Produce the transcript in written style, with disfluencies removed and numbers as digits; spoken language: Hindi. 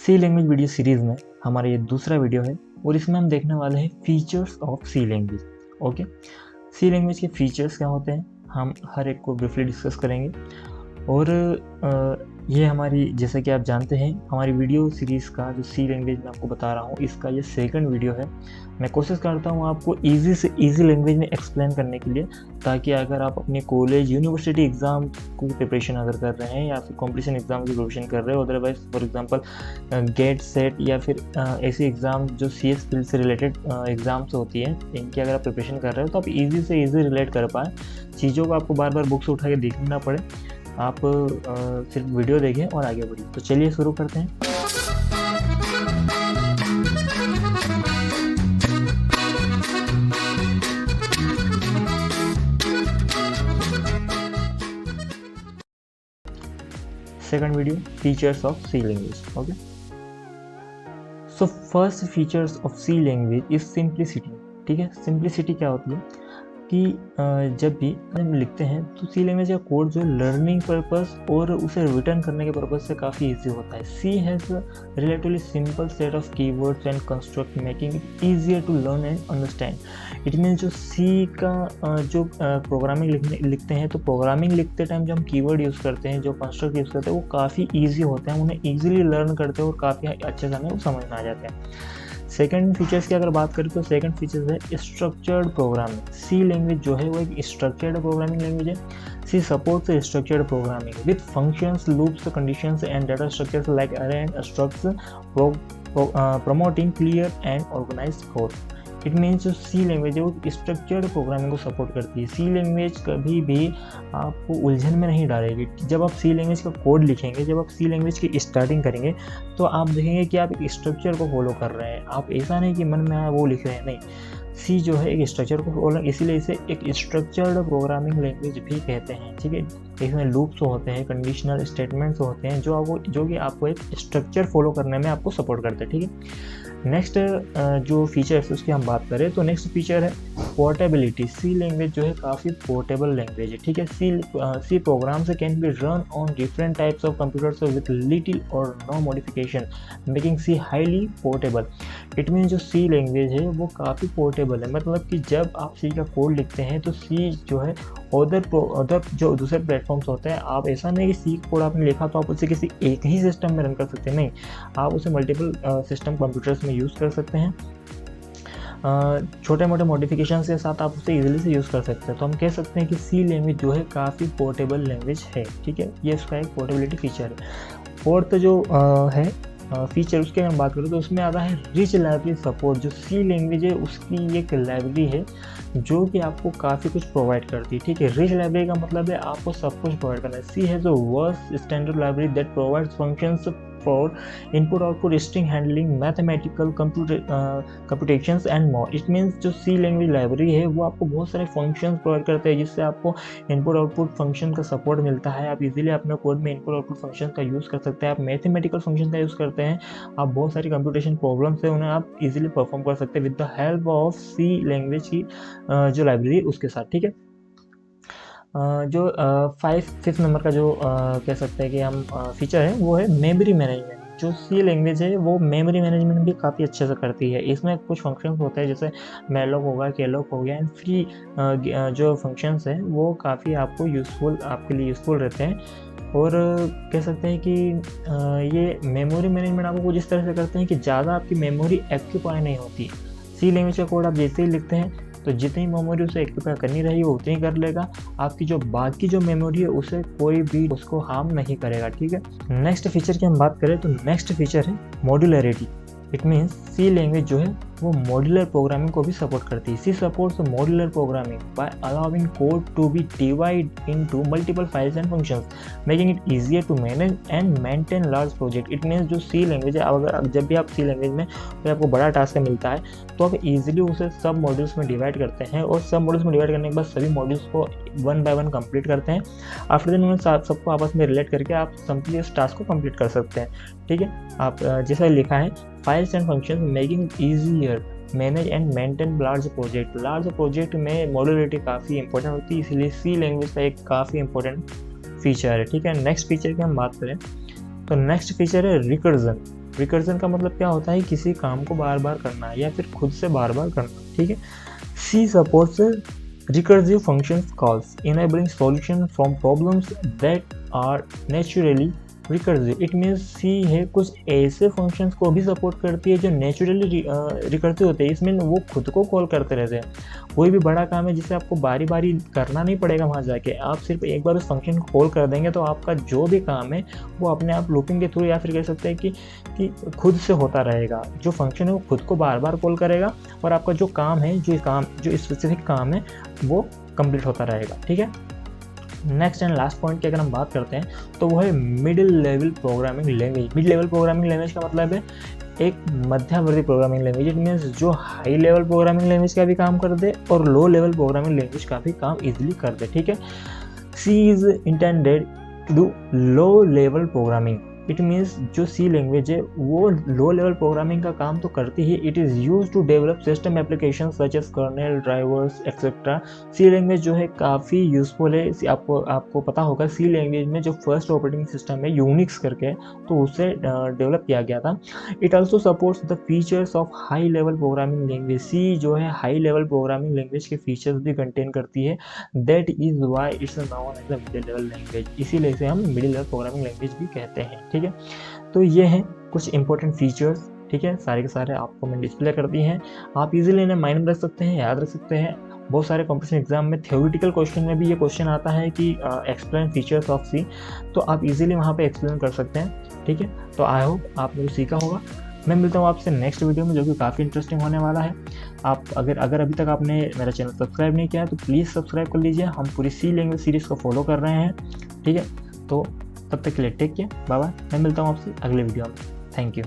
सी लैंग्वेज वीडियो सीरीज़ में हमारा ये दूसरा वीडियो है और इसमें हम देखने वाले हैं features of C language. Okay, C language के फीचर्स क्या होते हैं हम हर एक को ब्रीफली डिस्कस करेंगे। और ये हमारी, जैसे कि आप जानते हैं, हमारी वीडियो सीरीज़ का जो सी लैंग्वेज मैं आपको बता रहा हूँ इसका ये सेकंड वीडियो है। मैं कोशिश करता हूँ आपको इजी से इजी लैंग्वेज में एक्सप्लेन करने के लिए, ताकि अगर आप अपने कॉलेज यूनिवर्सिटी एग्ज़ाम की प्रिपरेशन अगर कर रहे हैं या फिर कॉम्पिटिशन एग्ज़ाम की प्रिपरेशन कर रहे हो, otherwise for example get set या फिर ऐसी एग्ज़ाम जो CS फील्ड से रिलेटेड एग्ज़ाम्स होती है, इनकी अगर आप प्रिपरेशन कर रहे हो तो आप ईजी से ईजी रिलेट कर पाएँ, चीज़ों को आपको बार बार बुक्स उठा के देखना ना पड़े, आप सिर्फ वीडियो देखें और आगे बढ़िए। तो चलिए शुरू करते हैं। Second video, features of C language. Okay, so first features of C language is simplicity. ठीक है, सिंप्लिसिटी क्या होती है कि जब भी हम लिखते हैं तो सी लैंग्वेज का कोड जो लर्निंग पर्पस और उसे रिटर्न करने के पर्पस से काफ़ी इजी होता है। C has relatively simple set of keywords and construct, making it easier to learn and understand. It means जो सी का जो प्रोग्रामिंग लिखते हैं, तो प्रोग्रामिंग लिखते टाइम जो हम कीवर्ड यूज़ करते हैं, जो कंस्ट्रक्ट यूज़ करते हैं, वो काफ़ी ईजी होते हैं, उन्हें ईजिली लर्न करते हैं और काफ़ी अच्छे से हमें वो समझ में आ जाते हैं। सेकंड फीचर्स की अगर बात करें तो सेकंड फीचर्स है स्ट्रक्चर्ड प्रोग्रामिंग। सी लैंग्वेज जो है वो एक स्ट्रक्चर्ड प्रोग्रामिंग लैंग्वेज है। C supports structured programming with functions, loops, conditions and data structures like arrays and structs, promoting clear and organised code. It means जो सी लैंग्वेज है वो स्ट्रक्चर्ड प्रोग्रामिंग को सपोर्ट करती है। सी लैंग्वेज कभी भी आपको उलझन में नहीं डालेगी। जब आप सी लैंग्वेज का कोड लिखेंगे, जब आप सी लैंग्वेज की स्टार्टिंग करेंगे, तो आप देखेंगे कि आप एक स्ट्रक्चर को फॉलो कर रहे हैं। आप ऐसा नहीं कि मन में आया वो लिख रहे हैं, नहीं। सी जो है एक स्ट्रक्चर को फॉलो, इसीलिए इसे एक स्ट्रक्चर्ड प्रोग्रामिंग लैंग्वेज भी कहते हैं। ठीक है, इसमें लूप्स होते हैं, कंडीशनल स्टेटमेंट्स होते हैं जो कि आपको एक स्ट्रक्चर फॉलो करने में आपको सपोर्ट करते हैं। ठीक है, नेक्स्ट जो फीचर है उसकी हम बात करें तो नेक्स्ट फीचर है पोर्टेबिलिटी। सी लैंग्वेज जो है काफ़ी पोर्टेबल लैंग्वेज है। ठीक है, C programs can be run on different types of computers with little or no modification, making C highly portable. It means जो सी लैंग्वेज है वो काफ़ी पोर्टेबल है, मतलब कि जब आप सी का कोड लिखते हैं तो सी जो है अदर जो दूसरे प्लेटफॉर्म्स होते हैं, आप ऐसा नहीं कि सी कोड आपने लिखा तो आप उसे किसी एक ही सिस्टम में रन कर सकते हैं, नहीं, आप उसे मल्टीपल सिस्टम कंप्यूटर्स में यूज़ कर सकते हैं। छोटे मोटे मॉडिफिकेशन के साथ आप उसे इजीली से यूज़ कर सकते हैं। तो हम कह सकते हैं कि सी लैंग्वेज जो है काफ़ी पोर्टेबल लैंग्वेज है। ठीक है, ये उसका एक पोर्टेबिलिटी फीचर है। फोर्थ जो है फीचर, उसके हम बात करें तो उसमें आता है रिच लाइब्रेरी सपोर्ट। जो सी लैंग्वेज है उसकी एक लाइब्रेरी है जो कि आपको काफ़ी कुछ प्रोवाइड करती है। ठीक है, रिच लाइब्रेरी का मतलब है आपको सब कुछ प्रोवाइड करना है। C has a verse standard library that provides functions for input output, string handling, mathematical computations and more. It means जो सी लैंग्वेज लाइब्रेरी है वो आपको बहुत सारे फंक्शंस प्रोवाइड करते हैं, जिससे आपको इनपुट आउटपुट फंक्शन का सपोर्ट मिलता है। आप इजीली अपने कोड में इनपुट आउटपुट फंक्शन का यूज़ कर सकते हैं। आप मैथमेटिकल फंक्शन का यूज़ करते हैं, आप बहुत सारी कंप्यूटेशन प्रॉब्लम्स है उन्हें आप इजीली परफॉर्म कर सकते हैं with the help of C language की जो लाइब्रेरी उसके साथ। ठीक है, जो फिफ्थ नंबर का जो कह सकते हैं कि हम फीचर है वो है मेमोरी मैनेजमेंट। जो सी लैंग्वेज है वो मेमोरी मैनेजमेंट भी काफ़ी अच्छे से करती है। इसमें कुछ फंक्शंस होते हैं जैसे मेलोक होगा, केलोक हो गया, एंड फ्री जो फंक्शंस हैं वो काफ़ी आपको आपके लिए यूज़फुल रहते हैं। और कह सकते हैं कि ये मेमोरी मैनेजमेंट आपको कुछ इस तरह से करते हैं कि ज़्यादा आपकी मेमोरी एक्यूपाई नहीं होती। सी लैंग्वेज का कोड आप जैसे ही लिखते हैं तो जितनी मेमोरी उसे एक्यूपाई करनी रही वो उतनी कर लेगा। आपकी जो बाकी जो मेमोरी है उसे कोई भी उसको हार्म नहीं करेगा। ठीक है, नेक्स्ट फीचर की हम बात करें तो नेक्स्ट फीचर है modularity. It means C language जो है वो मॉड्यूलर प्रोग्रामिंग को भी सपोर्ट करती है। C supports modular programming by allowing code to be divide into multiple files and functions, making it easier to manage and maintain large project. It means जो सी लैंग्वेज है, अगर जब भी आप सी लैंग्वेज में कोई आपको बड़ा टास्क मिलता है तो आप इजीली उसे सब मॉड्यूल्स में डिवाइड करते हैं, और सब मॉड्यूल्स में डिवाइड करने के बाद सभी मॉड्यूल्स को वन बाय वन कंप्लीट करते हैं। आफ्टर देन उन्हें सबको आपस में रिलेट करके आप सिंपली उस टास्क को कंप्लीट कर सकते हैं। ठीक है, आप जैसा लिखा है files and functions making it easier manage and maintain large project. Large project में मॉड्यूलरिटी काफ़ी इंपॉर्टेंट होती है, इसलिए सी लैंग्वेज का एक काफ़ी इंपॉर्टेंट फीचर है। ठीक है, नेक्स्ट फीचर की हम बात करें तो नेक्स्ट फीचर है रिकर्जन। रिकर्जन का मतलब क्या होता है, किसी काम को बार बार करना या फिर खुद से बार बार करना, ठीक है। C supports recursive functions calls enabling solution from problems that are naturally recursive। It means C है कुछ ऐसे फंक्शंस को भी सपोर्ट करती है जो नेचुरली रिकर्सिव होते हैं। इसमें वो खुद को कॉल करते रहते हैं। कोई भी बड़ा काम है जिसे आपको बारी बारी करना नहीं पड़ेगा वहाँ जाके, आप सिर्फ एक बार उस फंक्शन को कॉल कर देंगे तो आपका जो भी काम है वो अपने आप लूपिंग के थ्रू या फिर कह सकते हैं कि खुद से होता रहेगा। जो फंक्शन है वो खुद को बार बार कॉल करेगा और आपका जो काम है जो स्पेसिफिक काम है वो कंप्लीट होता रहेगा, ठीक है। नेक्स्ट एंड लास्ट पॉइंट की अगर हम बात करते हैं तो वो है middle level programming language. Mid level programming language का मतलब है एक मध्यवर्ती प्रोग्रामिंग लैंग्वेज। इट मीन्स जो हाई लेवल प्रोग्रामिंग लैंग्वेज का भी काम कर दे और लो लेवल प्रोग्रामिंग लैंग्वेज का भी काम इजीली कर दे, ठीक है। C is intended to do low level programming. It means जो सी लैंग्वेज है वो लो लेवल प्रोग्रामिंग का काम तो करती है। It is use to develop system application such as kernel, drivers etcetera. C language जो है काफ़ी यूजफुल है। आपको पता होगा सी लैंग्वेज में जो फर्स्ट ऑपरेटिंग सिस्टम है यूनिक्स करके, तो उससे डेवलप किया गया था। It also supports the features of high level programming language. C जो है हाई लेवल प्रोग्रामिंग लैंग्वेज के फीचर्स भी कंटेन करती है। That is why it's known as the middle level language. इसीलिए इसे हम मिडिल लेवल प्रोग्रामिंग लैंग्वेज भी कहते हैं, ठीक है। तो ये हैं कुछ इंपॉर्टेंट फीचर्स, ठीक है। सारे के सारे आपको मैं डिस्प्ले कर दिए हैं। आप इजीली इन्हें माइंड में रख सकते हैं, याद रख सकते हैं। बहुत सारे कॉम्पिटिशन एग्जाम में थ्योरेटिकल क्वेश्चन में भी ये क्वेश्चन आता है कि एक्सप्लेन फीचर्स ऑफ सी, तो आप इजीली वहाँ पे एक्सप्लेन कर सकते हैं, ठीक है। तो आई होप आपने कुछ सीखा होगा। मैं मिलता हूँ आपसे नेक्स्ट वीडियो में जो कि काफ़ी इंटरेस्टिंग होने वाला है। आप अगर अभी तक आपने मेरा चैनल सब्सक्राइब नहीं किया है तो प्लीज़ सब्सक्राइब कर लीजिए। हम पूरी सी लैंग्वेज सीरीज़ को फॉलो कर रहे हैं, ठीक है। तो तब तक के लिए टेक केयर, बाय बाय। मैं मिलता हूँ आपसे अगले वीडियो में। Thank you.